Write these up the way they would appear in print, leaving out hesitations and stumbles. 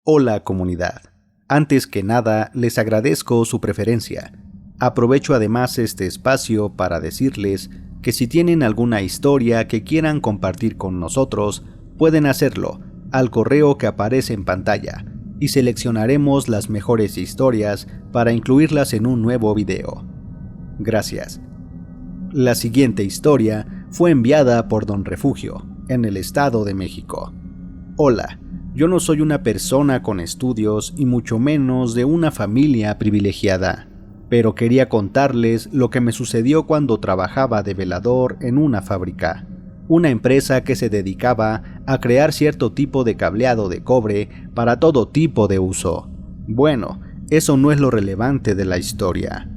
Hola comunidad. Antes que nada, les agradezco su preferencia. Aprovecho además este espacio para decirles que si tienen alguna historia que quieran compartir con nosotros, pueden hacerlo al correo que aparece en pantalla y seleccionaremos las mejores historias para incluirlas en un nuevo video. Gracias. La siguiente historia fue enviada por Don Refugio, en el Estado de México. Hola, yo no soy una persona con estudios y mucho menos de una familia privilegiada, pero quería contarles lo que me sucedió cuando trabajaba de velador en una fábrica, una empresa que se dedicaba a crear cierto tipo de cableado de cobre para todo tipo de uso. Bueno, eso no es lo relevante de la historia.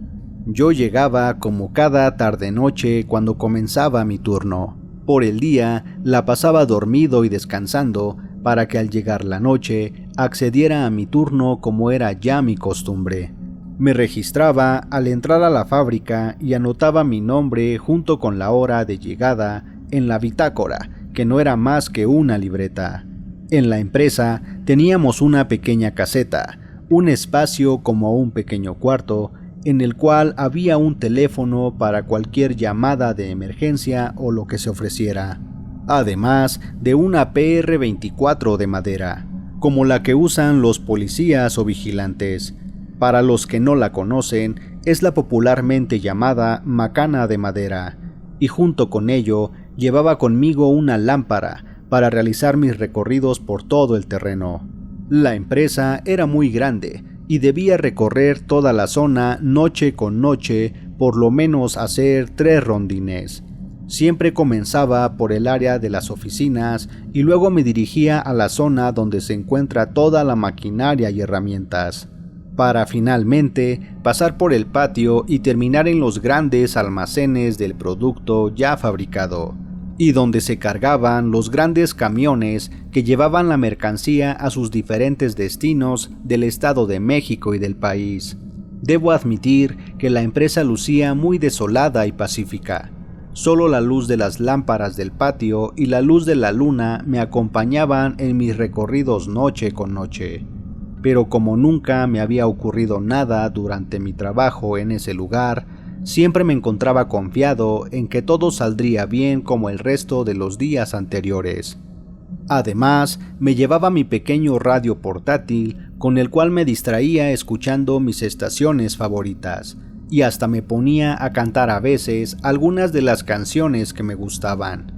Yo llegaba como cada tarde-noche cuando comenzaba mi turno. Por el día la pasaba dormido y descansando para que al llegar la noche accediera a mi turno como era ya mi costumbre. Me registraba al entrar a la fábrica y anotaba mi nombre junto con la hora de llegada en la bitácora, que no era más que una libreta. En la empresa teníamos una pequeña caseta, un espacio como un pequeño cuarto, en el cual había un teléfono para cualquier llamada de emergencia o lo que se ofreciera, además de una PR-24 de madera, como la que usan los policías o vigilantes. Para los que no la conocen, es la popularmente llamada macana de madera, y junto con ello llevaba conmigo una lámpara para realizar mis recorridos por todo el terreno. La empresa era muy grande y debía recorrer toda la zona noche con noche, por lo menos hacer 3 rondines. Siempre comenzaba por el área de las oficinas y luego me dirigía a la zona donde se encuentra toda la maquinaria y herramientas, para finalmente pasar por el patio y terminar en los grandes almacenes del producto ya fabricado, y donde se cargaban los grandes camiones que llevaban la mercancía a sus diferentes destinos del Estado de México y del país. Debo admitir que la empresa lucía muy desolada y pacífica. Solo la luz de las lámparas del patio y la luz de la luna me acompañaban en mis recorridos noche con noche. Pero como nunca me había ocurrido nada durante mi trabajo en ese lugar, siempre me encontraba confiado en que todo saldría bien como el resto de los días anteriores. Además, me llevaba mi pequeño radio portátil con el cual me distraía escuchando mis estaciones favoritas, y hasta me ponía a cantar a veces algunas de las canciones que me gustaban,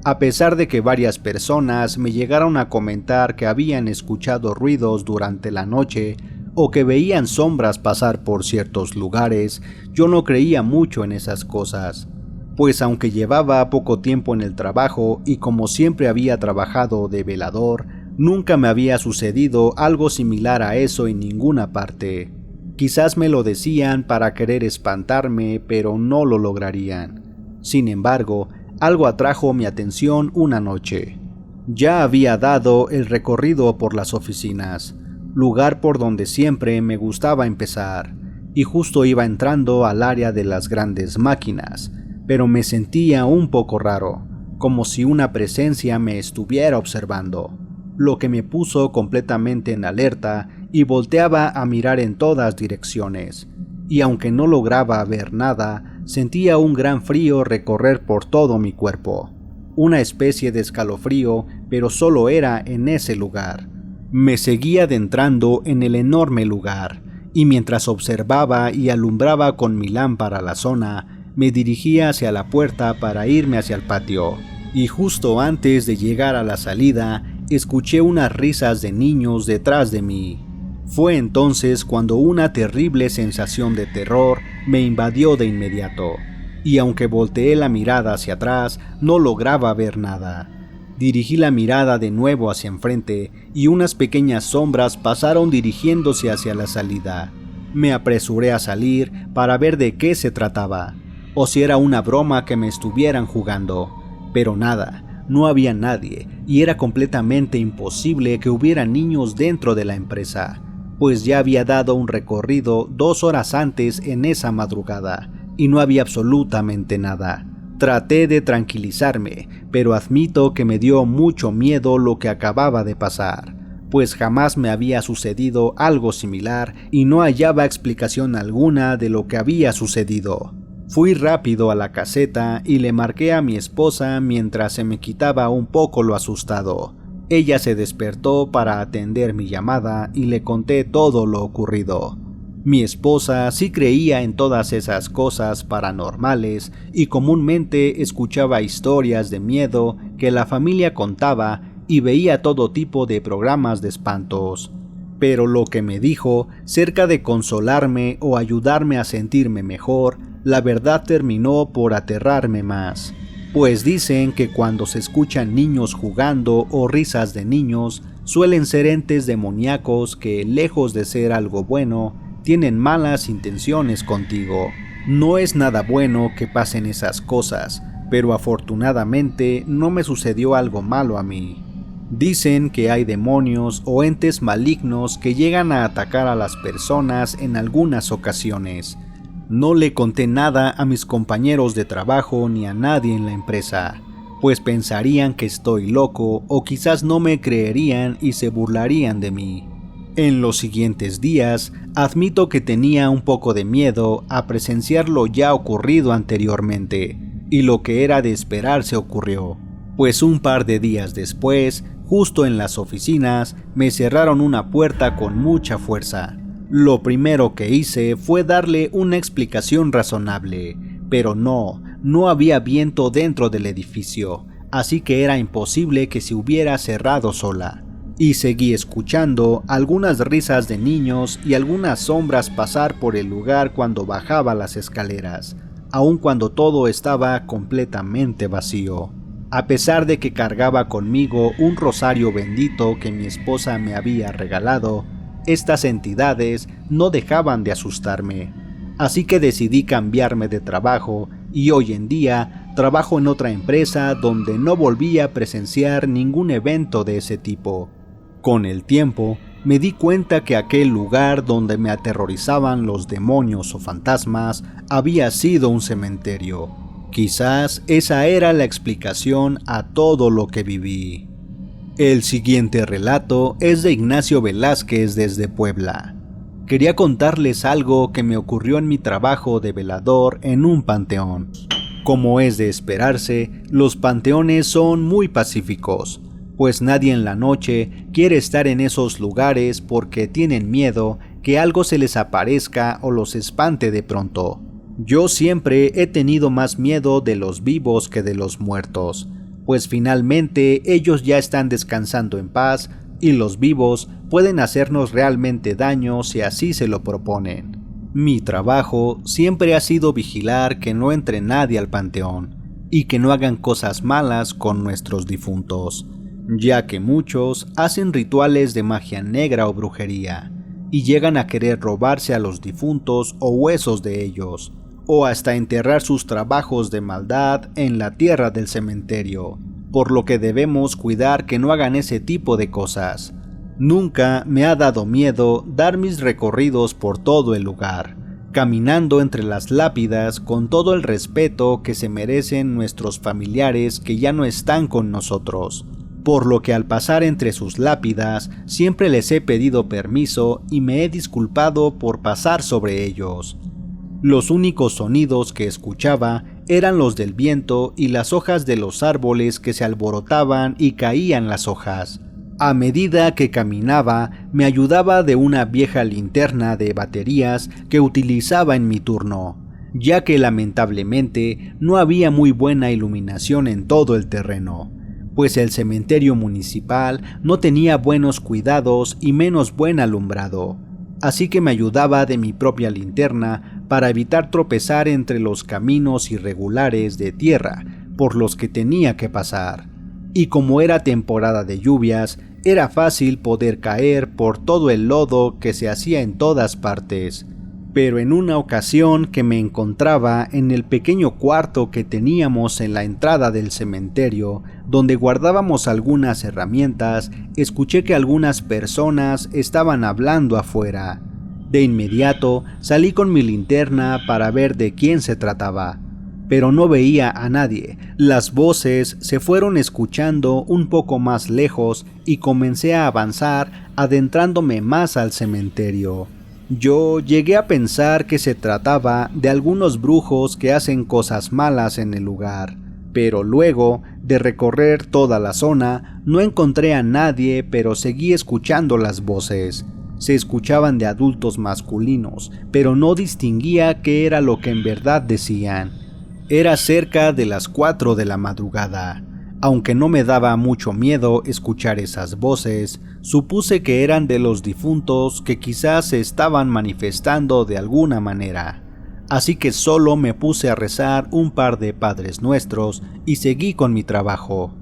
a pesar de que varias personas me llegaron a comentar que habían escuchado ruidos durante la noche o que veían sombras pasar por ciertos lugares. Yo no creía mucho en esas cosas, pues aunque llevaba poco tiempo en el trabajo y como siempre había trabajado de velador, nunca me había sucedido algo similar a eso en ninguna parte. Quizás me lo decían para querer espantarme, pero no lo lograrían. Sin embargo, algo atrajo mi atención una noche. Ya había dado el recorrido por las oficinas, lugar por donde siempre me gustaba empezar, y justo iba entrando al área de las grandes máquinas, pero me sentía un poco raro, como si una presencia me estuviera observando, lo que me puso completamente en alerta y volteaba a mirar en todas direcciones, y aunque no lograba ver nada, sentía un gran frío recorrer por todo mi cuerpo, una especie de escalofrío, pero solo era en ese lugar. Me seguía adentrando en el enorme lugar, y mientras observaba y alumbraba con mi lámpara la zona, me dirigía hacia la puerta para irme hacia el patio. Y justo antes de llegar a la salida, escuché unas risas de niños detrás de mí. Fue entonces cuando una terrible sensación de terror me invadió de inmediato, y aunque volteé la mirada hacia atrás, no lograba ver nada. Dirigí la mirada de nuevo hacia enfrente y unas pequeñas sombras pasaron dirigiéndose hacia la salida. Me apresuré a salir para ver de qué se trataba, o si era una broma que me estuvieran jugando. Pero nada, no había nadie y era completamente imposible que hubiera niños dentro de la empresa, pues ya había dado un recorrido 2 horas antes en esa madrugada y no había absolutamente nada. Traté de tranquilizarme, pero admito que me dio mucho miedo lo que acababa de pasar. pues jamás me había sucedido algo similar y no hallaba explicación alguna de lo que había sucedido. Fui rápido a la caseta y le marqué a mi esposa mientras se me quitaba un poco lo asustado. Ella se despertó para atender mi llamada y le conté todo lo ocurrido. Mi esposa sí creía en todas esas cosas paranormales y comúnmente escuchaba historias de miedo que la familia contaba y veía todo tipo de programas de espantos. Pero lo que me dijo, cerca de consolarme o ayudarme a sentirme mejor, la verdad terminó por aterrarme más. Pues dicen que cuando se escuchan niños jugando o risas de niños, suelen ser entes demoníacos que, lejos de ser algo bueno, tienen malas intenciones contigo. No es nada bueno que pasen esas cosas, pero afortunadamente no me sucedió algo malo a mí. Dicen que hay demonios o entes malignos que llegan a atacar a las personas en algunas ocasiones. No le conté nada a mis compañeros de trabajo ni a nadie en la empresa, pues pensarían que estoy loco o quizás no me creerían y se burlarían de mí. En los siguientes días, admito que tenía un poco de miedo a presenciar lo ya ocurrido anteriormente, y lo que era de esperarse ocurrió, pues un par de días después, justo en las oficinas, me cerraron una puerta con mucha fuerza. Lo primero que hice fue darle una explicación razonable, pero no había viento dentro del edificio, así que era imposible que se hubiera cerrado sola. Y seguí escuchando algunas risas de niños y algunas sombras pasar por el lugar cuando bajaba las escaleras, aun cuando todo estaba completamente vacío. A pesar de que cargaba conmigo un rosario bendito que mi esposa me había regalado, estas entidades no dejaban de asustarme. Así que decidí cambiarme de trabajo y hoy en día trabajo en otra empresa donde no volví a presenciar ningún evento de ese tipo. Con el tiempo, me di cuenta que aquel lugar donde me aterrorizaban los demonios o fantasmas había sido un cementerio. Quizás esa era la explicación a todo lo que viví. El siguiente relato es de Ignacio Velázquez desde Puebla. Quería contarles algo que me ocurrió en mi trabajo de velador en un panteón. Como es de esperarse, los panteones son muy pacíficos, pues nadie en la noche quiere estar en esos lugares porque tienen miedo que algo se les aparezca o los espante de pronto. Yo siempre he tenido más miedo de los vivos que de los muertos, pues finalmente ellos ya están descansando en paz y los vivos pueden hacernos realmente daño si así se lo proponen. Mi trabajo siempre ha sido vigilar que no entre nadie al panteón y que no hagan cosas malas con nuestros difuntos, ya que muchos hacen rituales de magia negra o brujería y llegan a querer robarse a los difuntos o huesos de ellos, o hasta enterrar sus trabajos de maldad en la tierra del cementerio, por lo que debemos cuidar que no hagan ese tipo de cosas. Nunca me ha dado miedo dar mis recorridos por todo el lugar, caminando entre las lápidas con todo el respeto que se merecen nuestros familiares que ya no están con nosotros, por lo que al pasar entre sus lápidas siempre les he pedido permiso y me he disculpado por pasar sobre ellos. Los únicos sonidos que escuchaba eran los del viento y las hojas de los árboles que se alborotaban y caían las hojas. A medida que caminaba, me ayudaba de una vieja linterna de baterías que utilizaba en mi turno, ya que lamentablemente no había muy buena iluminación en todo el terreno, pues el cementerio municipal no tenía buenos cuidados y menos buen alumbrado. Así que me ayudaba de mi propia linterna para evitar tropezar entre los caminos irregulares de tierra por los que tenía que pasar. Y como era temporada de lluvias, era fácil poder caer por todo el lodo que se hacía en todas partes. Pero en una ocasión que me encontraba en el pequeño cuarto que teníamos en la entrada del cementerio, donde guardábamos algunas herramientas, escuché que algunas personas estaban hablando afuera. De inmediato salí con mi linterna para ver de quién se trataba, pero no veía a nadie. Las voces se fueron escuchando un poco más lejos y comencé a avanzar, adentrándome más al cementerio. Yo llegué a pensar que se trataba de algunos brujos que hacen cosas malas en el lugar, pero luego de recorrer toda la zona no encontré a nadie, pero seguí escuchando las voces. Se escuchaban de adultos masculinos, pero no distinguía qué era lo que en verdad decían. Era cerca de las 4 de la madrugada. Aunque no me daba mucho miedo escuchar esas voces, supuse que eran de los difuntos que quizás se estaban manifestando de alguna manera. Así que solo me puse a rezar un par de Padres Nuestros y seguí con mi trabajo.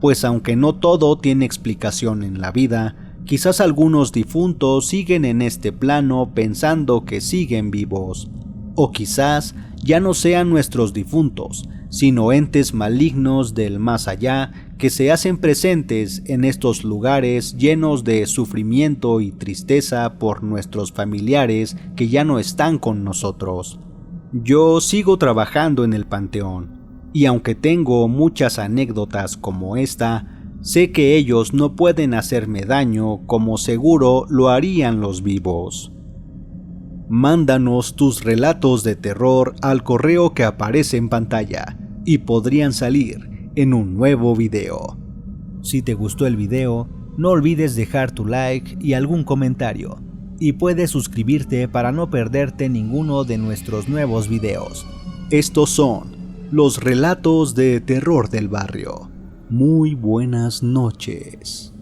Pues aunque no todo tiene explicación en la vida, quizás algunos difuntos siguen en este plano pensando que siguen vivos. O quizás ya no sean nuestros difuntos, sino entes malignos del más allá que se hacen presentes en estos lugares llenos de sufrimiento y tristeza por nuestros familiares que ya no están con nosotros. Yo sigo trabajando en el panteón, y aunque tengo muchas anécdotas como esta, sé que ellos no pueden hacerme daño como seguro lo harían los vivos. Mándanos tus relatos de terror al correo que aparece en pantalla y podrían salir en un nuevo video. Si te gustó el video, no olvides dejar tu like y algún comentario, y puedes suscribirte para no perderte ninguno de nuestros nuevos videos. Estos son los relatos de terror del barrio. Muy buenas noches.